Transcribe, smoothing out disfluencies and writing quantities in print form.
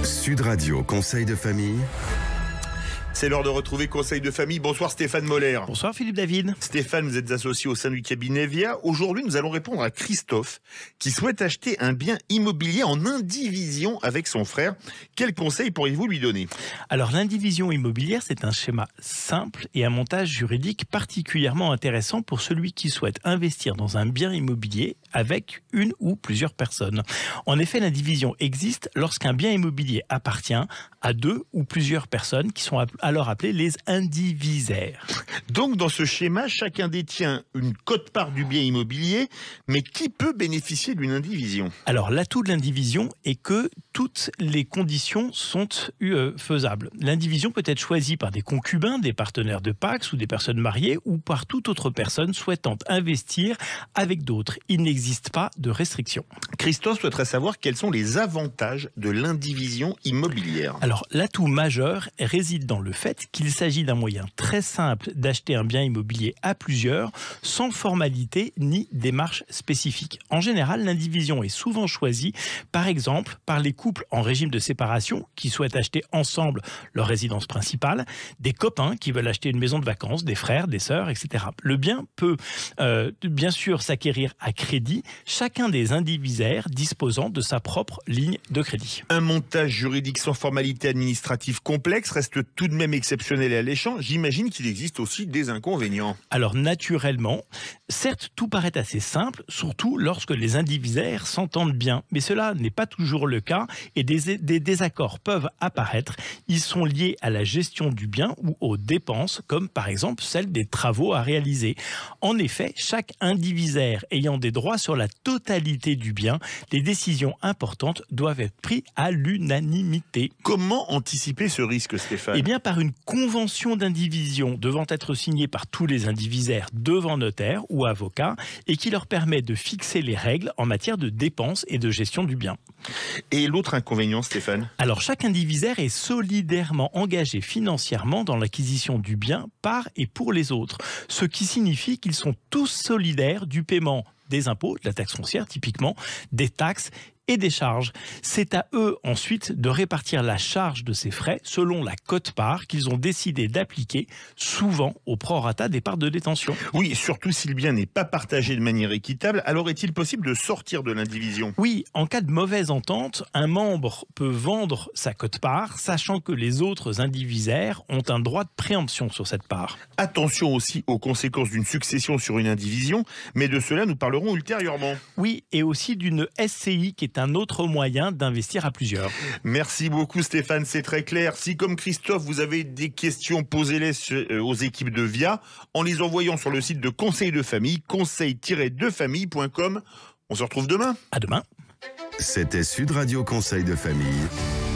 Sud Radio, conseil de famille. C'est l'heure de retrouver Conseil de famille. Bonsoir Stéphane Moller. Bonsoir Philippe David. Stéphane, vous êtes associé au sein du cabinet Via. Aujourd'hui, nous allons répondre à Christophe qui souhaite acheter un bien immobilier en indivision avec son frère. Quel conseil pourriez-vous lui donner ? Alors l'indivision immobilière, c'est un schéma simple et un montage juridique particulièrement intéressant pour celui qui souhaite investir dans un bien immobilier avec une ou plusieurs personnes. En effet, l'indivision existe lorsqu'un bien immobilier appartient à deux ou plusieurs personnes qui sont alors appelés les indivisaires. Donc dans ce schéma, chacun détient une quote-part du bien immobilier, mais qui peut bénéficier d'une indivision ? Alors l'atout de l'indivision est que toutes les conditions sont faisables. L'indivision peut être choisie par des concubins, des partenaires de Pacs ou des personnes mariées ou par toute autre personne souhaitant investir avec d'autres. Il n'existe pas de restriction. Christophe souhaiterait savoir quels sont les avantages de l'indivision immobilière. Alors l'atout majeur réside dans le fait qu'il s'agit d'un moyen très simple d'acheter un bien immobilier à plusieurs, sans formalité ni démarche spécifique. En général, l'indivision est souvent choisie, par exemple, par les couples en régime de séparation qui souhaitent acheter ensemble leur résidence principale, des copains qui veulent acheter une maison de vacances, des frères, des sœurs, etc. Le bien peut bien sûr s'acquérir à crédit, chacun des indivisaires disposant de sa propre ligne de crédit. Un montage juridique sans formalité administrative complexe reste tout de même exceptionnel et alléchant. J'imagine qu'il existe aussi des inconvénients. Alors naturellement, certes tout paraît assez simple, surtout lorsque les indivisaires s'entendent bien, mais cela n'est pas toujours le cas et des désaccords peuvent apparaître. Ils sont liés à la gestion du bien ou aux dépenses, comme par exemple celle des travaux à réaliser. En effet, chaque indivisaire ayant des droits sur la totalité du bien, les décisions importantes doivent être prises à l'unanimité. Comment anticiper ce risque, Stéphane ? Eh bien, par une convention d'indivision devant être signée par tous les indivisaires devant notaire ou avocat et qui leur permet de fixer les règles en matière de dépenses et de gestion du bien. Et l'autre inconvénient, Stéphane ? Alors, chaque indivisaire est solidairement engagé financièrement dans l'acquisition du bien par et pour les autres, ce qui signifie qu'ils sont tous solidaires du paiement des impôts, de la taxe foncière typiquement, des taxes et des charges. C'est à eux ensuite de répartir la charge de ces frais selon la quote-part qu'ils ont décidé d'appliquer, souvent au prorata des parts de détention. Oui, surtout si le bien n'est pas partagé de manière équitable, alors est-il possible de sortir de l'indivision ? Oui, en cas de mauvaise entente, un membre peut vendre sa quote-part, sachant que les autres indivisaires ont un droit de préemption sur cette part. Attention aussi aux conséquences d'une succession sur une indivision, mais de cela nous parlerons ultérieurement. Oui, et aussi d'une SCI qui est un autre moyen d'investir à plusieurs. Merci beaucoup Stéphane, c'est très clair. Si comme Christophe, vous avez des questions, posez-les aux équipes de Via en les envoyant sur le site de Conseil de famille, conseil-defamille.com. On se retrouve demain. À demain. C'était Sud Radio, conseil de famille.